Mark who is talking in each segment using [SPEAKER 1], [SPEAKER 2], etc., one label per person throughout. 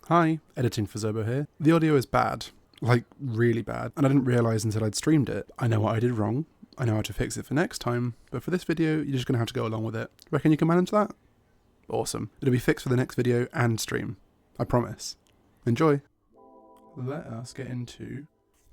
[SPEAKER 1] Hi, editing Fuzobo here. The audio is bad, like really bad, and I didn't realise until I'd streamed it. I know what I did wrong, I know how to fix it for next time, but for this video, you're just going to have to go along with it. Reckon you can manage that? Awesome. It'll be fixed for the next video and stream. I promise. Enjoy! Let us get into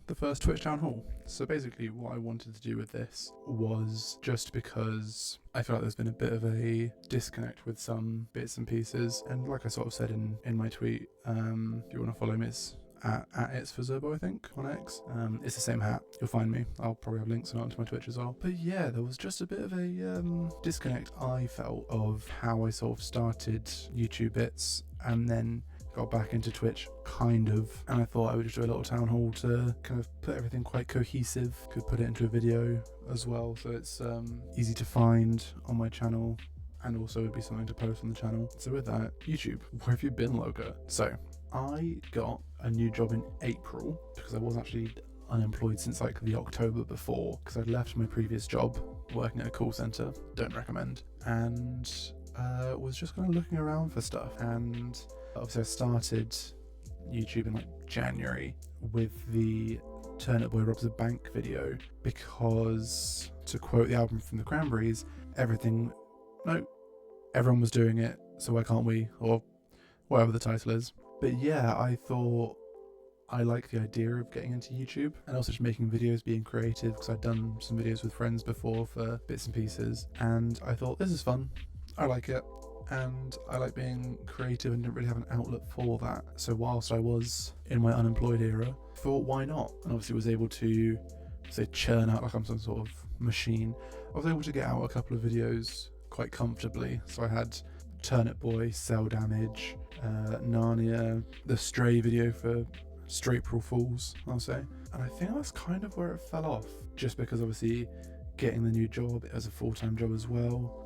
[SPEAKER 1] the first Twitch Town Hall. So basically what I wanted to do with this was just because I feel like there's been a bit of a disconnect with some bits and pieces, and like I sort of said in my tweet, if you want to follow me, it's at it's Fuzobo, I think, on X. It's the same hat, you'll find me. I'll probably have links onto my Twitch as well. But yeah, there was just a bit of a disconnect I felt of how I sort of started YouTube bits and then got back into Twitch, kind of, and I thought I would just do a little town hall to kind of put everything quite cohesive. Could put it into a video as well, so it's easy to find on my channel, and also would be something to post on the channel. So with that, YouTube, where have you been, Loga? So I got a new job in April because I was actually unemployed since like the October before, because I'd left my previous job working at a call center, don't recommend, and was just kind of looking around for stuff. And obviously I started YouTube in like January with the Turnip Boy Robs a Bank video because, to quote the album from the Cranberries, everyone was doing it, so why can't we, or whatever the title is. But yeah, I thought I like the idea of getting into YouTube and also just making videos, being creative, because I'd done some videos with friends before for bits and pieces, and I thought this is fun, I like it, and I like being creative and didn't really have an outlet for that. So whilst I was in my unemployed era, thought why not, and obviously was able to say churn out like I'm some sort of machine. I was able to get out a couple of videos quite comfortably. So I had Turnip Boy, Cell Damage, Narnia, the Stray video for April Fools, I'll say. And I think that's kind of where it fell off, just because obviously getting the new job as a full-time job as well.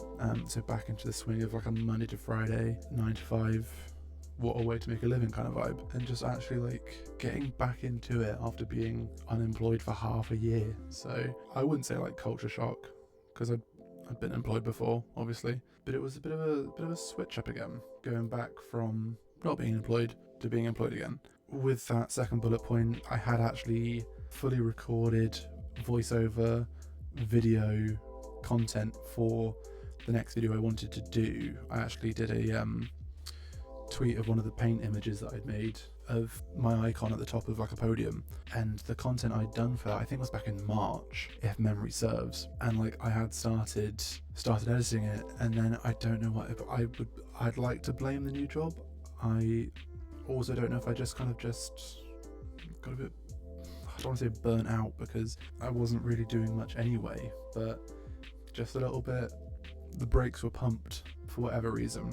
[SPEAKER 1] So back into the swing of like a Monday to Friday, 9 to 5, what a way to make a living kind of vibe. And just actually like getting back into it after being unemployed for half a year. So I wouldn't say like culture shock, because I'd been employed before, obviously, but it was a bit of a switch up again, going back from not being employed to being employed again. With that second bullet point, I had actually fully recorded voiceover video content for the next video I wanted to do. I actually did a tweet of one of the paint images that I'd made of my icon at the top of like a podium, and the content I'd done for that, I think was back in March, if memory serves, and like I had started editing it, and then I don't know what I'd like to blame the new job. I also don't know if I just got a bit, I don't want to say burnt out, because I wasn't really doing much anyway, but just a little bit, the brakes were pumped for whatever reason.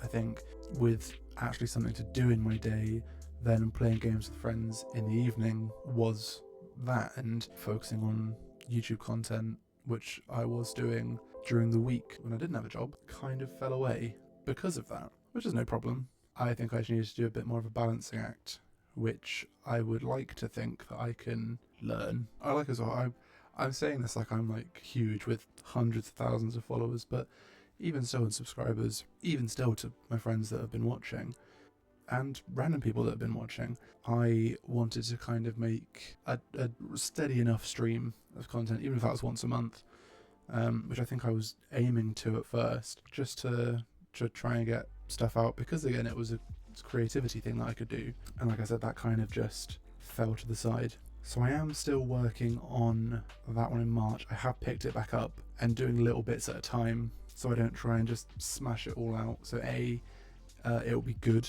[SPEAKER 1] I think with actually something to do in my day, then playing games with friends in the evening was that, and focusing on YouTube content, which I was doing during the week when I didn't have a job, kind of fell away because of that, which is no problem. I think I just needed to do a bit more of a balancing act, which I would like to think that I can learn. I like as well, I'm saying this like I'm like huge with hundreds of thousands of followers, but even so, in subscribers, even still to my friends that have been watching and random people that have been watching, I wanted to kind of make a steady enough stream of content, even if that was once a month, which I think I was aiming to at first, just to try and get stuff out, because again, it was a creativity thing that I could do, and like I said, that kind of just fell to the side. So I am still working on that one in March. I have picked it back up and doing little bits at a time, so I don't try and just smash it all out. So A, it'll be good,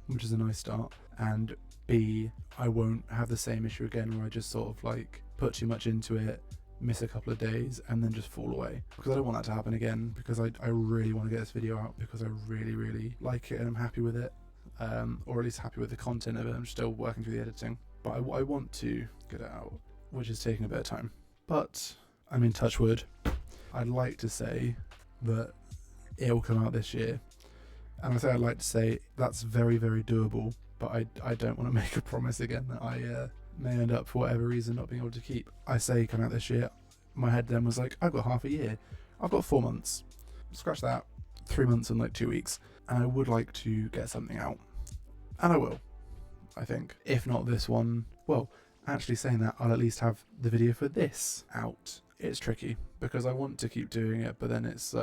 [SPEAKER 1] which is a nice start, and B, I won't have the same issue again where I just sort of like put too much into it, miss a couple of days, and then just fall away, because I don't want that to happen again, because I really want to get this video out, because I really like it and I'm happy with it, or at least happy with the content of it. I'm still working through the editing, but I want to get it out, which is taking a bit of time. But I mean, touch wood, I'd like to say that it'll come out this year, and I say I'd like to say that's very doable, but I don't want to make a promise again that I may end up, for whatever reason, not being able to keep. I say come out this year, my head then was like, I've got half a year, I've got 4 months, scratch that, 3 months and like 2 weeks, and I would like to get something out. And I will, I think. If not this one, well, actually saying that, I'll at least have the video for this out. It's tricky because I want to keep doing it, but then it's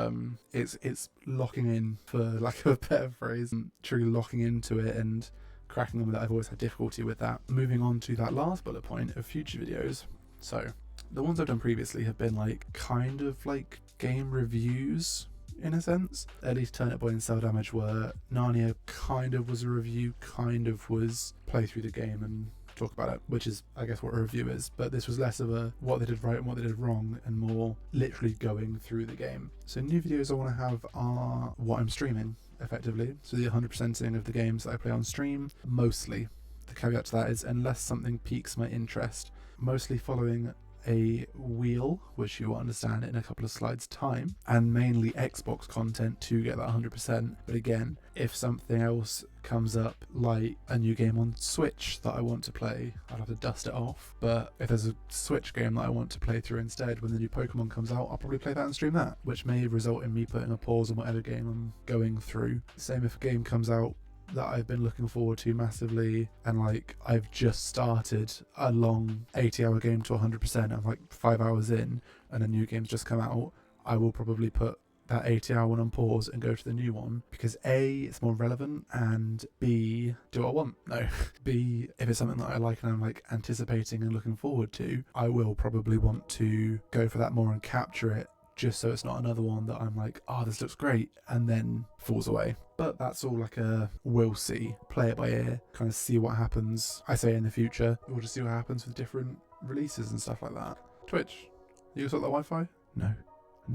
[SPEAKER 1] locking in, for lack of a better phrase, truly locking into it and cracking on with it. I've always had difficulty with that. Moving on to that last bullet point of future videos. So the ones I've done previously have been like kind of like game reviews in a sense. At least Turn It Boy and Cell Damage were. Narnia kind of was a review, kind of was play through the game and talk about it, which is I guess what a review is, but this was less of a what they did right and what they did wrong and more literally going through the game. So new videos I want to have are what I'm streaming effectively, so the 100%ing of the games that I play on stream, mostly. The caveat to that is unless something piques my interest, mostly following a wheel, which you will understand in a couple of slides time, and mainly Xbox content to get that 100%. But again, if something else comes up, like a new game on Switch that I want to play, I'll have to dust it off. But if there's a Switch game that I want to play through instead when the new Pokemon comes out, I'll probably play that and stream that, which may result in me putting a pause on whatever game I'm going through. Same if a game comes out that I've been looking forward to massively, and like I've just started a long 80-hour game to 100%, I'm like 5 hours in and a new game's just come out, I will probably put that 80-hour one on pause and go to the new one, because A, it's more relevant, and B, do what I want. No. B, if it's something that I like and I'm like anticipating and looking forward to, I will probably want to go for that more and capture it, just so it's not another one that I'm like, oh, this looks great, and then falls away. But that's all like a we'll see, play it by ear, kind of see what happens. I say in the future, we'll just see what happens with different releases and stuff like that. Twitch, you got that Wi-Fi? No,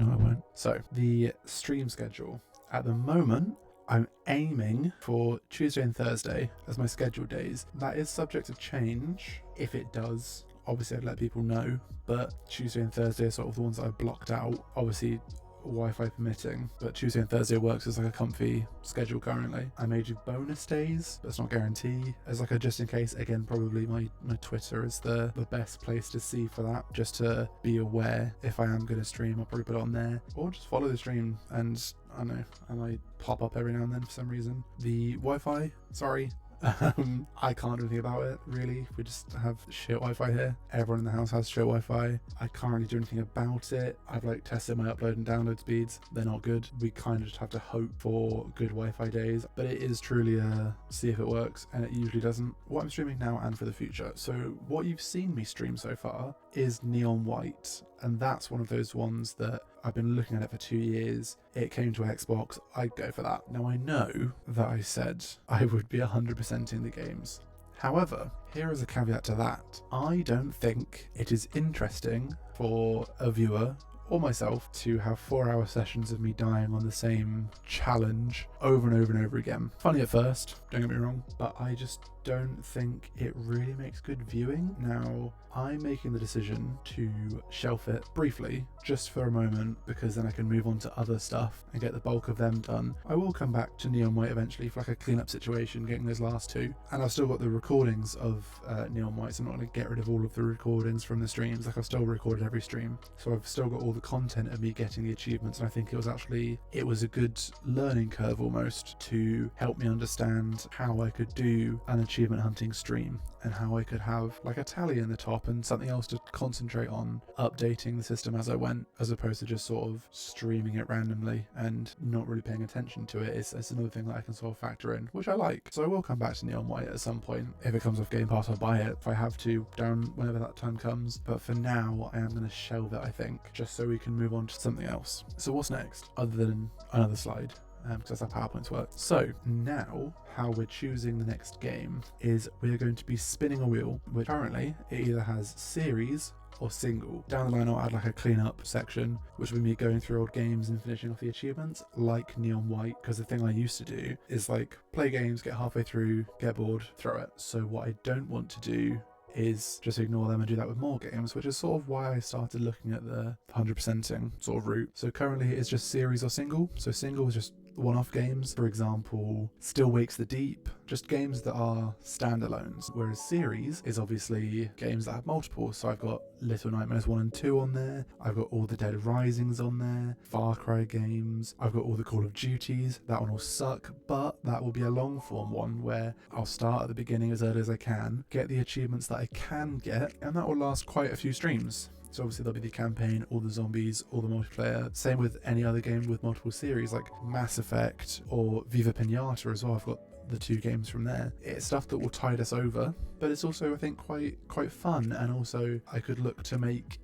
[SPEAKER 1] I won't. So the stream schedule. At the moment, I'm aiming for Tuesday and Thursday as my scheduled days. That is subject to change. If it does, obviously I'd let people know, but Tuesday and Thursday are sort of the ones that I've blocked out, obviously Wi-Fi permitting, but Tuesday and Thursday works as like a comfy schedule currently. I may do bonus days, but it's not guarantee. As like a just in case, again, probably my Twitter is the best place to see for that, just to be aware if I am going to stream. I'll probably put it on there, or just follow the stream, and I don't know, I might pop up every now and then for some reason. The Wi-Fi, sorry, I can't do anything about it really. We just have shit Wi-Fi here. Everyone in the house has shit Wi-Fi. I can't really do anything about it. I've like tested my upload and download speeds. They're not good. We kind of just have to hope for good Wi-Fi days, but it is truly a see if it works, and it usually doesn't. What I'm streaming now and for the future, so what you've seen me stream so far is Neon White, and that's one of those ones that I've been looking at it for 2 years. It came to Xbox, I'd go for that. Now I know that I said I would be 100% in the games. However, here is a caveat to that. I don't think it is interesting for a viewer or myself to have 4-hour sessions of me dying on the same challenge over and over and over again. Funny at first, don't get me wrong, but I just don't think it really makes good viewing. Now, I'm making the decision to shelf it briefly, just for a moment, because then I can move on to other stuff and get the bulk of them done. I will come back to Neon White eventually for like a cleanup situation, getting those last two. And I've still got the recordings of Neon White, so I'm not going to get rid of all of the recordings from the streams. Like, I've still recorded every stream, so I've still got all the content of me getting the achievements, and I think it was a good learning curve almost to help me understand how I could do an achievement hunting stream and how I could have like a tally in the top and something else to concentrate on updating the system as I went, as opposed to just sort of streaming it randomly and not really paying attention to it. It's another thing that I can sort of factor in, which I like. So I will come back to Neon White at some point. If it comes off Game Pass, I'll buy it if I have to, down whenever that time comes. But for now, I am going to shelve it, I think, just so we can move on to something else. So what's next, other than another slide? Because that's how PowerPoints work. So now how we're choosing the next game is we're going to be spinning a wheel, which currently it either has series or single. Down the line I'll add like a cleanup section, which will be me going through old games and finishing off the achievements like Neon White, because the thing I used to do is like play games, get halfway through, get bored, throw it. So what I don't want to do is just ignore them and do that with more games, which is sort of why I started looking at the 100%ing sort of route. So currently it's just series or single. So single is just one-off games. For example, Still Wakes the Deep, just games that are standalones, whereas series is obviously games that have multiple. So I've got Little Nightmares 1 and 2 on there, I've got all the Dead Risings on there, Far Cry games, I've got all the Call of Duties. That one will suck, but that will be a long form one where I'll start at the beginning as early as I can, get the achievements that I can get, and that will last quite a few streams. So obviously there'll be the campaign, all the zombies, all the multiplayer. Same with any other game with multiple series like Mass Effect or Viva Pinata as well. I've got the 2 games from there. It's stuff that will tide us over, but it's also, I think, quite fun. And also I could look to make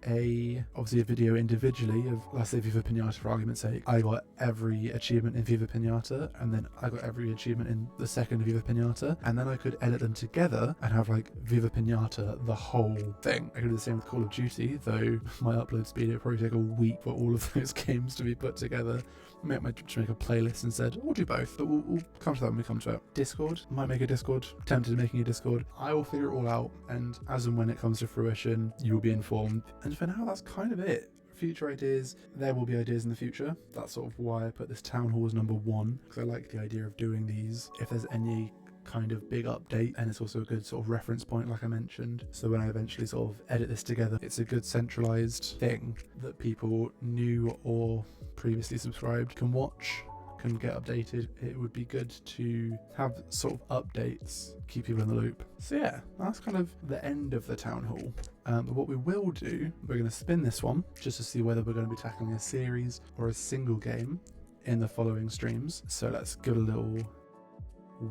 [SPEAKER 1] obviously a video individually of, let's say, Viva Pinata for argument's sake. I got every achievement in Viva Pinata, and then I got every achievement in the second Viva Pinata, and then I could edit them together and have like Viva Pinata, the whole thing. I could do the same with Call of Duty, though my upload speed, it would probably take a week for all of those games to be put together. Make a playlist instead, or do both, but we'll come to that when we come to it. Discord, might make a Discord, tempted to making a Discord. I will figure it all out, and as and when it comes to fruition, you will be informed. And for now, that's kind of it. Future ideas, there will be ideas in the future. That's sort of why I put this town hall as number 1, because I like the idea of doing these. If there's any kind of big update, and it's also a good sort of reference point, like I mentioned, so when I eventually sort of edit this together, it's a good centralized thing that people new or previously subscribed can watch, can get updated. It would be good to have sort of updates, keep people in the loop. So yeah, that's kind of the end of the town hall. But what we will do, we're going to spin this one just to see whether we're going to be tackling a series or a single game in the following streams. So let's give it a little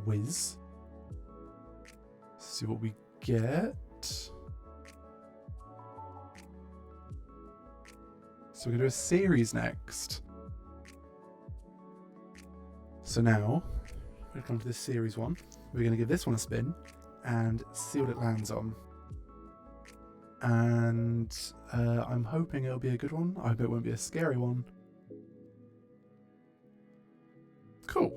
[SPEAKER 1] whiz, see what we get. So we're going to do a series next. So now we're going to come to this series one. We're going to give this one a spin and see what it lands on. And I'm hoping it'll be a good one. I hope it won't be a scary one. Cool.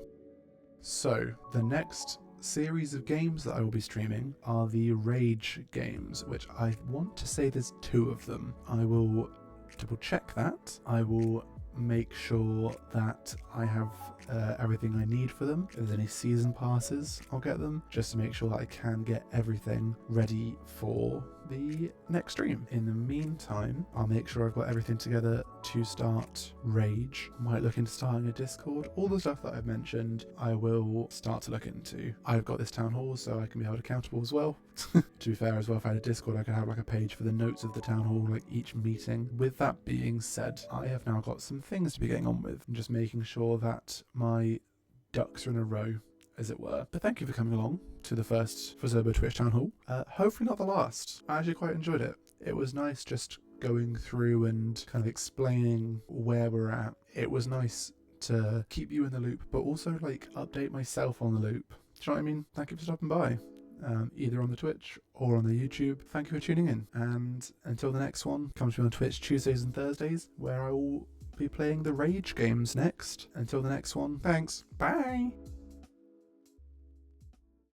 [SPEAKER 1] So the next series of games that I will be streaming are the Rage games, which I want to say there's 2 of them. I will double check that. I will make sure that I have everything I need for them. If there's any season passes, I'll get them, just to make sure that I can get everything ready for the next stream. In the meantime, I'll make sure I've got everything together to start Rage. Might look into starting a Discord. All the stuff that I've mentioned, I will start to look into. I've got this town hall, so I can be held accountable as well. To be fair as well, if I had a Discord, I could have like a page for the notes of the town hall, like each meeting. With that being said, I have now got some things to be getting on with, and just making sure that my ducks are in a row, as it were. But thank you for coming along to the first Fuzobo Twitch town hall. Hopefully not the last. I actually quite enjoyed it. It was nice just going through and kind of explaining where we're at. It was nice to keep you in the loop, but also like update myself on the loop. Do you know what I mean? Thank you for stopping by. Either on the Twitch or on the YouTube. Thank you for tuning in. And until the next one, come to me on Twitch Tuesdays and Thursdays, where I will be playing the Rage games next. Until the next one, thanks. Bye.